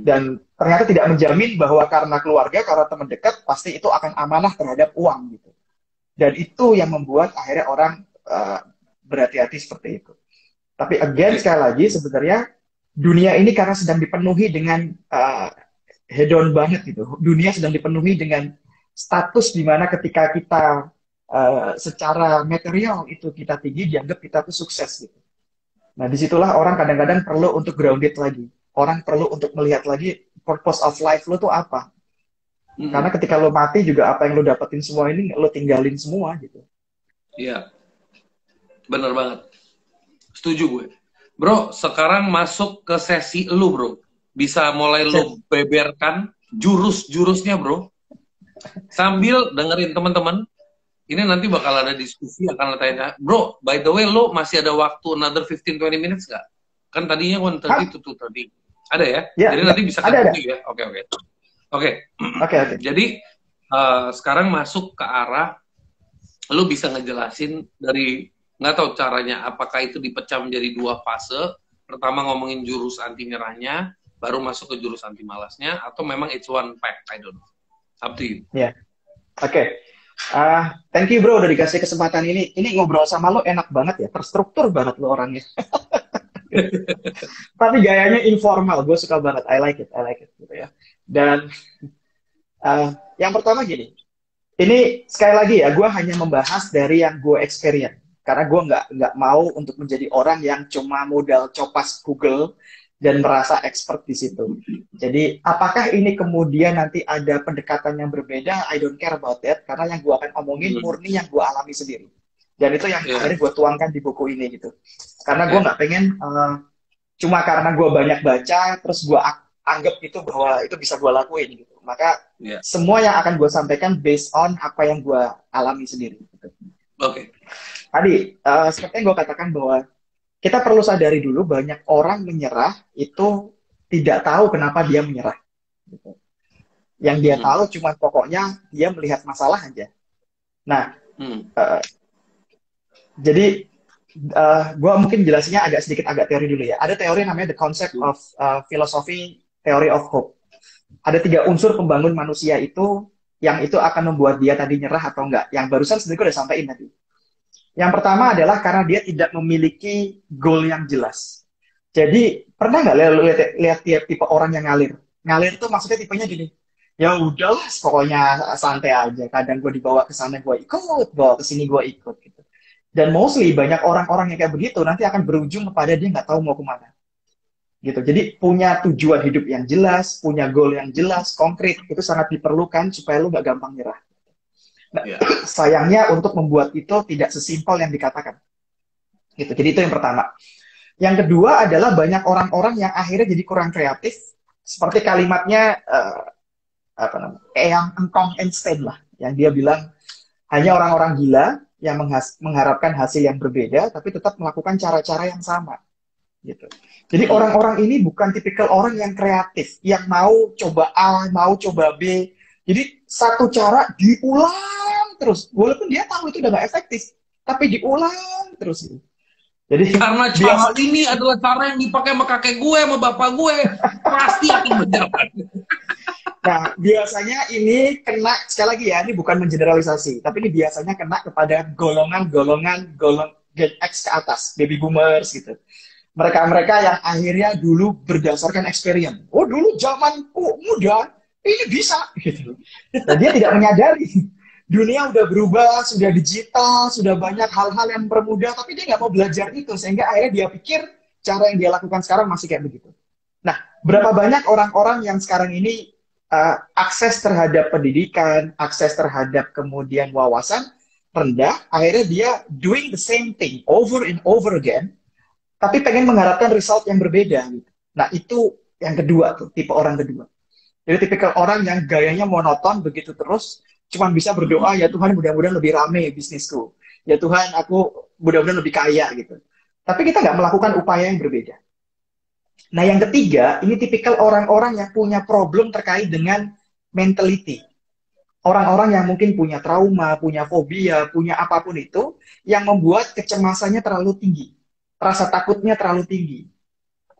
Dan ternyata tidak menjamin bahwa karena keluarga, karena teman dekat, pasti itu akan amanah terhadap uang. Gitu. Dan itu yang membuat akhirnya orang berhati-hati seperti itu. Tapi again, sekali lagi, sebenarnya dunia ini karena sedang dipenuhi dengan hedon banget gitu. Dunia sedang dipenuhi dengan status di mana ketika kita secara material itu kita tinggi, dianggap kita tuh sukses gitu. Nah, disitulah orang kadang-kadang perlu untuk grounded lagi. Orang perlu untuk melihat lagi purpose of life lo tuh apa. Karena ketika lo mati juga apa yang lo dapetin semua ini lo tinggalin semua gitu. Iya, bener banget. Setuju gue. Bro, sekarang masuk ke sesi lu, bro. Bisa mulai lu beberkan jurus-jurusnya, bro. Sambil dengerin teman-teman. Ini nanti bakal ada diskusi, akan tanya, bro, by the way, lu masih ada waktu another 15-20 minutes nggak? Kan tadinya 1:30 to 2:30. Ada ya? Jadi nanti bisa ketemu ya? Oke. Jadi, sekarang masuk ke arah, lu bisa ngejelasin dari, nggak tahu caranya, apakah itu dipecah menjadi 2 fase. Pertama ngomongin jurus anti nyerahnya, baru masuk ke jurus anti malasnya, atau memang it's one pack, I don't know. Up to you. Ya, oke. Thank you bro udah dikasih kesempatan ini. Ini ngobrol sama lo enak banget ya, terstruktur banget lo orangnya. Tapi gayanya informal, gue suka banget. I like it gitu ya. Dan yang pertama gini, ini sekali lagi ya, gue hanya membahas dari yang gue experience. Karena gue nggak mau untuk menjadi orang yang cuma modal copas Google dan merasa expert di situ. Jadi, apakah ini kemudian nanti ada pendekatan yang berbeda? I don't care about that, karena yang gue akan omongin murni yang gue alami sendiri. Dan itu yang akhirnya gue tuangkan di buku ini gitu. Karena gue nggak pengen cuma karena gue banyak baca, terus gue anggap itu bahwa itu bisa gue lakuin gitu. Maka semua yang akan gue sampaikan based on apa yang gue alami sendiri. Gitu. Oke. Tadi, seperti yang gue katakan bahwa kita perlu sadari dulu banyak orang menyerah itu tidak tahu kenapa dia menyerah. Gitu. Yang dia tahu cuma pokoknya dia melihat masalah aja. Nah, jadi gue mungkin jelasinnya agak teori dulu ya. Ada teori namanya the concept of philosophy theory of hope. Ada 3 unsur pembangun manusia itu yang itu akan membuat dia tadi nyerah atau enggak. Yang barusan sebenarnya gue udah sampaikan tadi. Yang pertama adalah karena dia tidak memiliki goal yang jelas. Jadi, pernah nggak lihat tipe orang yang ngalir? Ngalir itu maksudnya tipenya gini, ya udahlah, pokoknya santai aja. Kadang gue dibawa ke sana gue ikut, bawa ke sini gue ikut. Gitu. Dan mostly banyak orang-orang yang kayak begitu nanti akan berujung kepada dia nggak tahu mau kemana. Gitu. Jadi punya tujuan hidup yang jelas, punya goal yang jelas, konkret, itu sangat diperlukan supaya lu nggak gampang nyerah. Nah, sayangnya untuk membuat itu tidak sesimpel yang dikatakan. Gitu. Jadi itu yang pertama. Yang kedua adalah banyak orang-orang yang akhirnya jadi kurang kreatif. Seperti kalimatnya apa namanya, Eyang Engkong Einstein lah, yang dia bilang hanya orang-orang gila yang mengharapkan hasil yang berbeda, tapi tetap melakukan cara-cara yang sama, gitu. Jadi orang-orang ini bukan tipikal orang yang kreatif, yang mau coba A, mau coba B. Jadi satu cara diulang terus, walaupun dia tahu itu udah gak efektif, tapi diulang terus. Jadi Karena cara ini adalah cara yang dipakai sama kakek gue, sama bapak gue, pasti akan berjalan. Nah, biasanya ini kena, sekali lagi ya, ini bukan mengeneralisasi, tapi ini biasanya kena kepada golongan Gen X ke atas, baby boomers gitu. Mereka-mereka yang akhirnya dulu berdasarkan experience. Oh, dulu zamanku muda, ini bisa gitu. Nah, dia tidak menyadari dunia udah berubah, sudah digital, sudah banyak hal-hal yang mempermudah, tapi dia nggak mau belajar itu, sehingga akhirnya dia pikir cara yang dia lakukan sekarang masih kayak begitu. Nah, berapa banyak orang-orang yang sekarang ini akses terhadap pendidikan, akses terhadap kemudian wawasan rendah, akhirnya dia doing the same thing over and over again, tapi pengen mengharapkan result yang berbeda. Nah, itu yang kedua tuh, tipe orang kedua. Jadi tipikal orang yang gayanya monoton begitu terus, cuma bisa berdoa, ya Tuhan mudah-mudahan lebih rame bisnisku. Ya Tuhan, aku mudah-mudahan lebih kaya gitu. Tapi kita nggak melakukan upaya yang berbeda. Nah, yang ketiga, ini tipikal orang-orang yang punya problem terkait dengan mentality. Orang-orang yang mungkin punya trauma, punya fobia, punya apapun itu, yang membuat kecemasannya terlalu tinggi. Rasa takutnya terlalu tinggi.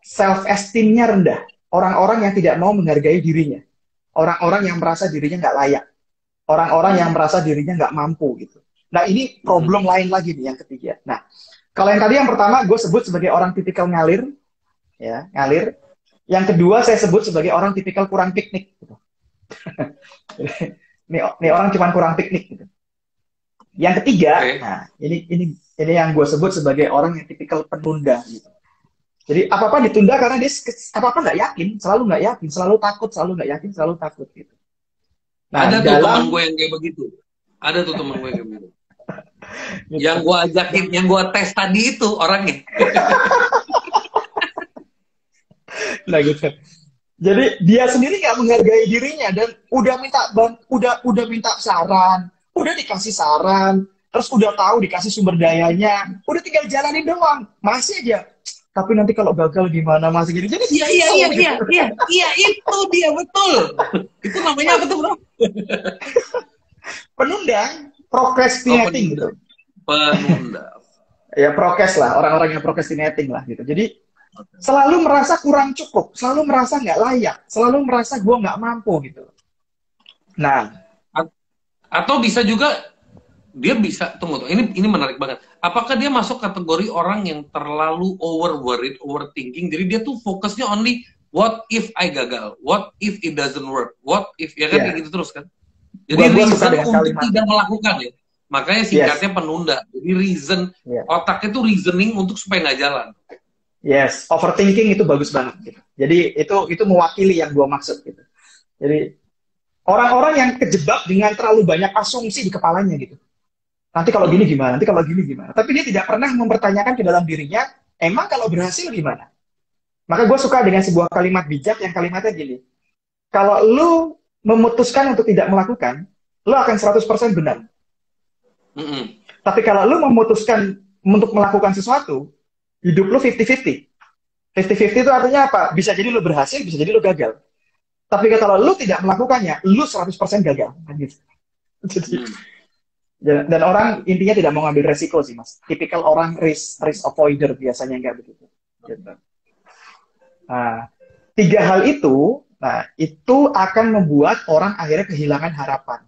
Self-esteem-nya rendah. Orang-orang yang tidak mau menghargai dirinya. Orang-orang yang merasa dirinya nggak layak. Orang-orang yang merasa dirinya nggak mampu gitu. Nah, ini problem lain lagi nih yang ketiga. Nah, kalau yang tadi yang pertama gue sebut sebagai orang tipikal ngalir, ya, ngalir. Yang kedua saya sebut sebagai orang tipikal kurang piknik gitu. ini orang cuma kurang piknik gitu. Yang ketiga, nah ini yang gue sebut sebagai orang yang tipikal penunda gitu. Jadi apa-apa ditunda karena dia apa-apa nggak yakin, selalu nggak yakin, selalu takut, selalu nggak yakin, selalu takut gitu. Nah, ada tuh teman gue yang kayak begitu. Ada tuh teman gue yang kayak begitu. Yang gue ajakin, yang gue tes tadi itu orangnya. Nah gitu. Jadi dia sendiri nggak menghargai dirinya dan udah minta saran, udah dikasih saran, terus udah tahu dikasih sumber dayanya, udah tinggal jalanin doang, masih aja. Tapi nanti kalau gagal gimana masih gini. Jadi iya itu dia betul. Itu namanya apa tuh, Bro? Penunda, procrastinating gitu. Penunda. Ya prokes lah, orang-orang yang procrastinating lah gitu. Jadi selalu merasa kurang cukup, selalu merasa nggak layak, selalu merasa gue nggak mampu gitu. Nah, atau bisa juga dia bisa tunggu. Ini menarik banget. Apakah dia masuk kategori orang yang terlalu worried, overthinking? Jadi dia tuh fokusnya only what if I gagal, what if it doesn't work, what if ya kan kayak gitu terus kan? Jadi reason untuk tidak melakukan ya. Makanya singkatnya penunda. Jadi reason otaknya tuh reasoning untuk supaya nggak jalan. Yes, overthinking itu bagus banget gitu. Jadi itu mewakili yang gue maksud gitu. Jadi orang-orang yang kejebak dengan terlalu banyak asumsi di kepalanya gitu. Nanti kalau gini gimana? Nanti kalau gini gimana? Tapi dia tidak pernah mempertanyakan ke dalam dirinya, emang kalau berhasil gimana? Maka gue suka dengan sebuah kalimat bijak yang kalimatnya gini. Kalau lu memutuskan untuk tidak melakukan, lu akan 100% benar. Tapi kalau lu memutuskan untuk melakukan sesuatu, hidup lu 50-50. 50-50 itu artinya apa? Bisa jadi lu berhasil, bisa jadi lu gagal. Tapi kalau lu tidak melakukannya, lu 100% gagal. Jadi, dan orang intinya tidak mau ngambil resiko sih, Mas. Tipikal orang risk avoider biasanya nggak begitu. Nah, 3 hal itu, itu akan membuat orang akhirnya kehilangan harapan.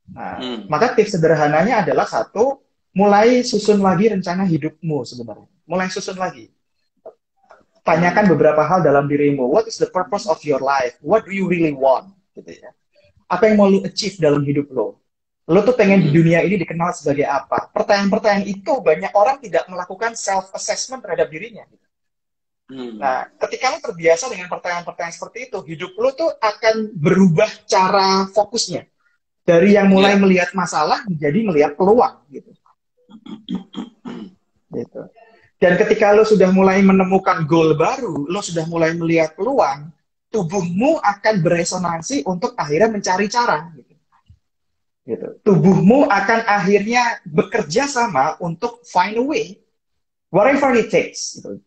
Nah, maka tips sederhananya adalah 1, mulai susun lagi rencana hidupmu sebenarnya. Mulai susun lagi. Tanyakan beberapa hal dalam dirimu. What is the purpose of your life? What do you really want? Gitu ya. Apa yang mau lu achieve dalam hidup lo? Lo tuh pengen di dunia ini dikenal sebagai apa? Pertanyaan-pertanyaan itu banyak orang tidak melakukan self-assessment terhadap dirinya. Nah, ketika lo terbiasa dengan pertanyaan-pertanyaan seperti itu, hidup lo tuh akan berubah cara fokusnya. Dari yang mulai melihat masalah menjadi melihat peluang. Gitu. Dan ketika lo sudah mulai menemukan goal baru, lo sudah mulai melihat peluang, tubuhmu akan beresonansi untuk akhirnya mencari cara. Gitu. Tubuhmu akan akhirnya bekerja sama untuk find a way, whatever it takes. Gitu.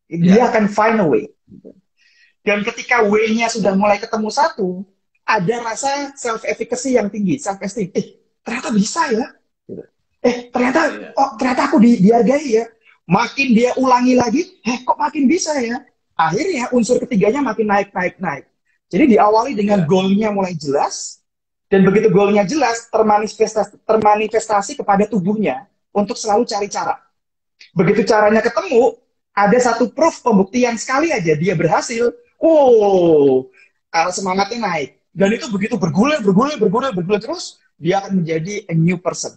Dia akan find a way. Gitu. Dan ketika way-nya sudah mulai ketemu satu, ada rasa self-efficacy yang tinggi, self-esteem. Ternyata bisa ya. Gitu. Ternyata aku dihargai ya. Makin dia ulangi lagi, kok makin bisa ya. Akhirnya unsur ketiganya makin naik. Jadi diawali dengan goalnya mulai jelas, dan begitu goalnya jelas, termanifestasi kepada tubuhnya untuk selalu cari cara. Begitu caranya ketemu, ada satu proof pembuktian sekali aja dia berhasil. Semangatnya naik. Dan itu begitu bergulir terus, dia akan menjadi a new person.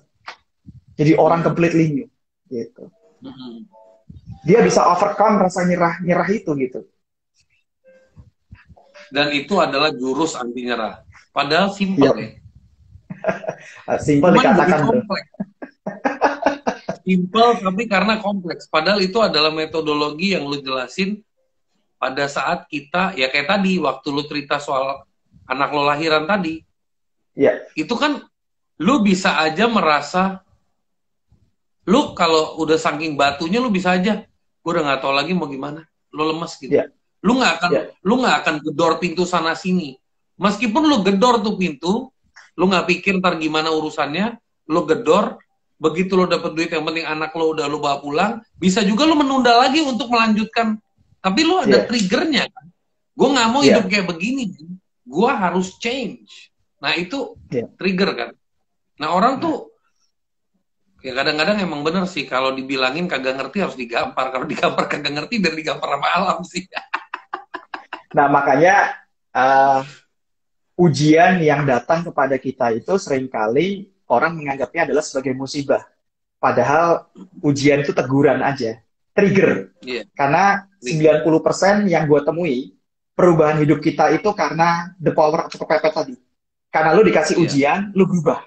Jadi orang completely new. Gitu. Dia bisa overcome rasa nyerah itu gitu. Dan itu adalah jurus anti nyerah. Padahal simpel ya. Simpel dikatakan. Simpel tapi karena kompleks. Padahal itu adalah metodologi yang lu jelasin pada saat kita, ya kayak tadi, waktu lu cerita soal anak lo lahiran tadi. Iya. Itu kan, lu bisa aja merasa, lu kalau udah saking batunya, lu bisa aja, gue udah gak tahu lagi mau gimana. Lu lemes gitu. Yeah. Lu nggak akan gedor pintu sana sini. Meskipun lu gedor tuh pintu, lu nggak pikir ntar gimana urusannya, lu gedor, begitu lu dapet duit, yang penting anak lo udah lu bawa pulang, bisa juga lu menunda lagi untuk melanjutkan. Tapi lu ada triggernya kan. Gue nggak mau hidup kayak begini. Gue harus change. Nah itu trigger kan. Nah orang tuh ya kadang-kadang emang bener sih, kalau dibilangin kagak ngerti harus digampar. Kalau digampar kagak ngerti, dan digampar sama alam sih. Nah makanya ujian yang datang kepada kita itu seringkali orang menganggapnya adalah sebagai musibah. Padahal ujian itu teguran aja. Trigger. Karena 90% yang gue temui, perubahan hidup kita itu karena the power of kepepet tadi. Karena lu dikasih ujian, lu berubah.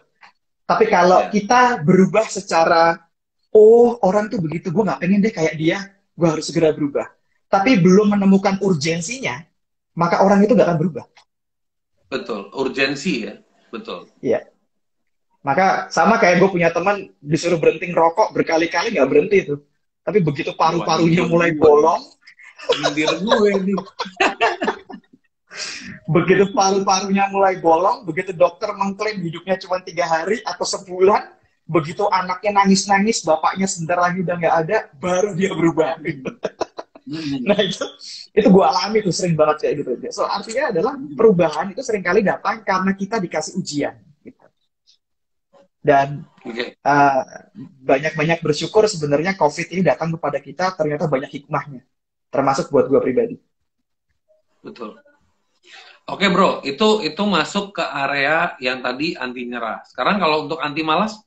Tapi kalau kita berubah secara, orang tuh begitu, gue gak pengen deh kayak dia, gue harus segera berubah. Tapi belum menemukan urgensinya, maka orang itu gak akan berubah. Betul, urgensi ya, betul. Iya. Maka sama kayak gue punya teman disuruh berhenti ngerokok berkali-kali gak berhenti itu. Tapi begitu paru-parunya mulai bolong, begitu paru-parunya mulai bolong, begitu dokter mengklaim hidupnya cuma 3 hari atau sebulan, begitu anaknya nangis-nangis, bapaknya sebentar lagi udah nggak ada, baru dia berubah. Nah itu gue alami tuh sering banget kayak gitu. So artinya adalah perubahan itu seringkali datang karena kita dikasih ujian. Gitu. Dan banyak-banyak bersyukur sebenarnya COVID ini datang kepada kita, ternyata banyak hikmahnya, termasuk buat gue pribadi. Betul. Oke bro, itu masuk ke area yang tadi anti nyerah. Sekarang kalau untuk anti malas,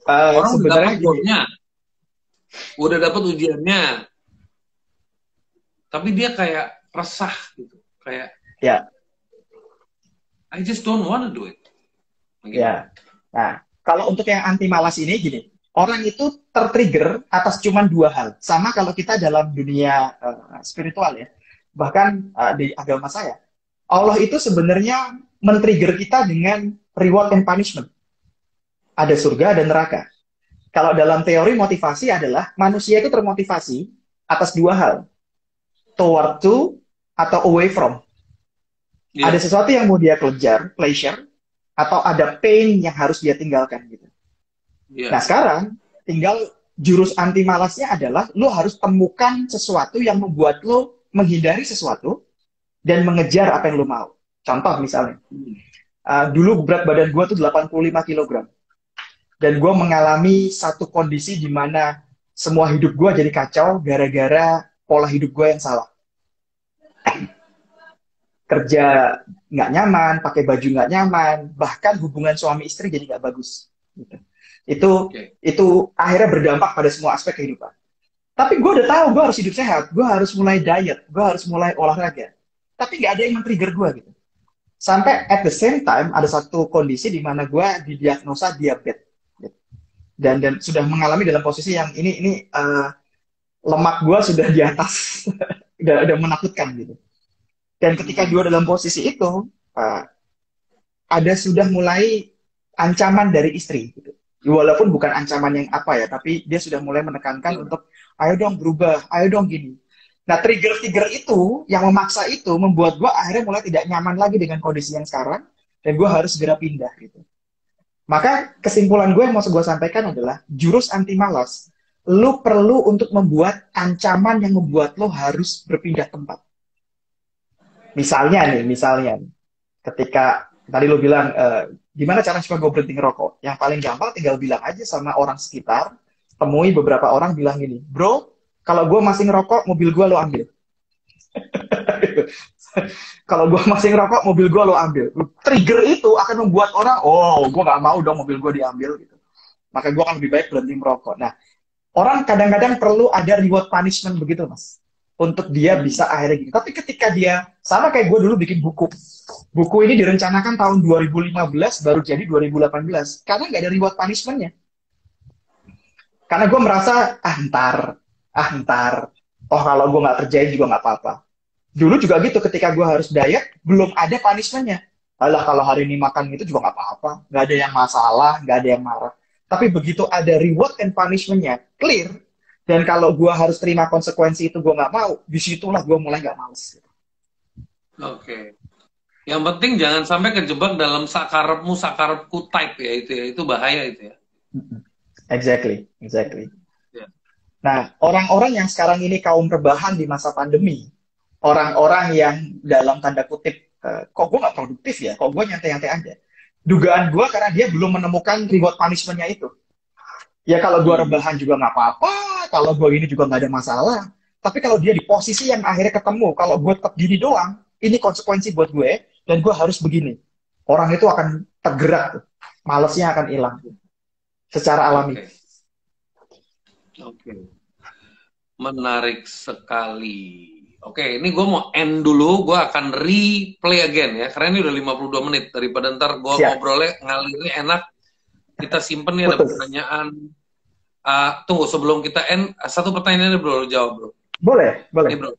orang sebenarnya udah dapat ujiannya, tapi dia kayak resah gitu, kayak I just don't want to do it. Nah, kalau untuk yang anti malas ini gini, orang itu tertrigger atas cuma 2 hal. Sama kalau kita dalam dunia spiritual ya, bahkan di agama saya, Allah itu sebenarnya men-trigger kita dengan reward and punishment. Ada surga dan neraka. Kalau dalam teori motivasi adalah manusia itu termotivasi atas 2 hal, toward to atau away from. Ada sesuatu yang mau dia kejar, pleasure, atau ada pain yang harus dia tinggalkan gitu. Nah sekarang tinggal jurus anti malasnya adalah lo harus temukan sesuatu yang membuat lo menghindari sesuatu dan mengejar apa yang lo mau. Contoh misalnya, dulu berat badan gue tuh 85 kg. Dan gue mengalami satu kondisi di mana semua hidup gue jadi kacau gara-gara pola hidup gue yang salah. Kerja nggak nyaman, pakai baju nggak nyaman, bahkan hubungan suami istri jadi nggak bagus. Gitu. Itu akhirnya berdampak pada semua aspek kehidupan. Tapi gue udah tahu gue harus hidup sehat, gue harus mulai diet, gue harus mulai olahraga. Tapi nggak ada yang men-trigger gue gitu. Sampai at the same time ada satu kondisi di mana gue didiagnosa diabetes. Dan sudah mengalami dalam posisi yang ini lemak gue sudah di atas, udah menakutkan gitu. Dan ketika dia dalam posisi itu, ada sudah mulai ancaman dari istri. Gitu. Walaupun bukan ancaman yang apa ya, tapi dia sudah mulai menekankan untuk, ayo dong berubah, ayo dong gini. Nah, trigger-trigger itu, yang memaksa itu, membuat gue akhirnya mulai tidak nyaman lagi dengan kondisi yang sekarang, dan gue harus segera pindah. Gitu. Maka kesimpulan gue yang mau gue sampaikan adalah, jurus anti malas, lu perlu untuk membuat ancaman yang membuat lo harus berpindah tempat. Misalnya, ketika tadi lo bilang, gimana cara supaya gue berhenti ngerokok? Yang paling gampang tinggal bilang aja sama orang sekitar, temui beberapa orang bilang gini, bro, kalau gue masih ngerokok, mobil gue lo ambil. Kalau gue masih ngerokok, mobil gue lo ambil. Trigger itu akan membuat orang, oh, gue gak mau dong mobil gue diambil. Gitu. Maka gue akan lebih baik berhenti merokok. Nah, orang kadang-kadang perlu ada reward punishment begitu, Mas. Untuk dia bisa akhirnya gitu. Tapi ketika dia, sama kayak gue dulu bikin buku. Buku ini direncanakan tahun 2015, baru jadi 2018. Karena nggak ada reward punishment-nya. Karena gue merasa, ntar. Oh, kalau gue nggak kerjain juga nggak apa-apa. Dulu juga gitu, ketika gue harus diet, belum ada punishment-nya. Alah, kalau hari ini makan itu juga nggak apa-apa. Nggak ada yang masalah, nggak ada yang marah. Tapi begitu ada reward and punishment-nya, clear. Dan kalau gue harus terima konsekuensi itu gue nggak mau, disitulah gue mulai nggak males. Oke. Yang penting jangan sampai kejebak dalam sakarepku type ya, itu bahaya itu ya. Exactly. Yeah. Nah, orang-orang yang sekarang ini kaum rebahan di masa pandemi, orang-orang yang dalam tanda kutip, kok gue nggak produktif ya, kok gue nyantai-nyantai aja. Dugaan gue karena dia belum menemukan reward punishment-nya itu. Ya kalau gue rebahan juga nggak apa-apa, kalau gue ini juga nggak ada masalah. Tapi kalau dia di posisi yang akhirnya ketemu, kalau gue tetap gini doang, ini konsekuensi buat gue, dan gue harus begini. Orang itu akan tergerak, malesnya akan hilang. Secara alami. Oke. Menarik sekali. Oke, ini gue mau end dulu, gue akan replay again ya, karena ini udah 52 menit, daripada ntar gue ngobrolnya ngalirnya enak, kita simpen nih, ada pertanyaan. Tunggu, sebelum kita end, satu pertanyaan bro, jawab bro. Boleh. Ini, bro.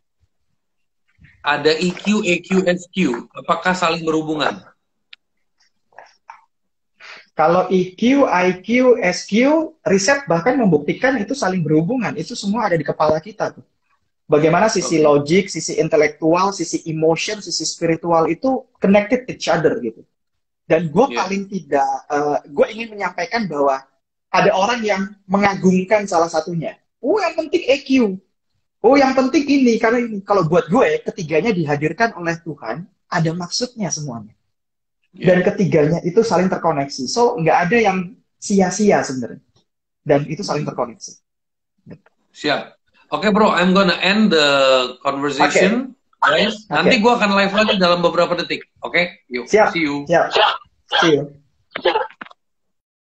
Ada EQ, EQ, SQ, apakah saling berhubungan? Kalau EQ, IQ, SQ, riset bahkan membuktikan itu saling berhubungan, itu semua ada di kepala kita tuh. Bagaimana sisi logik, sisi intelektual, sisi emotion, sisi spiritual itu connected each other gitu. Dan gue paling tidak, gue ingin menyampaikan bahwa ada orang yang mengagungkan salah satunya. Oh, yang penting EQ. Oh, yang penting ini, karena ini. Kalau buat gue, ketiganya dihadirkan oleh Tuhan, ada maksudnya semuanya. Dan ketiganya itu saling terkoneksi. So, nggak ada yang sia-sia sebenarnya. Dan itu saling terkoneksi. Siap. Oke bro, I'm gonna end the conversation. Okay. Nanti gue akan live lagi dalam beberapa detik. Oke? Yuk. Siap. See you. Siap. See you.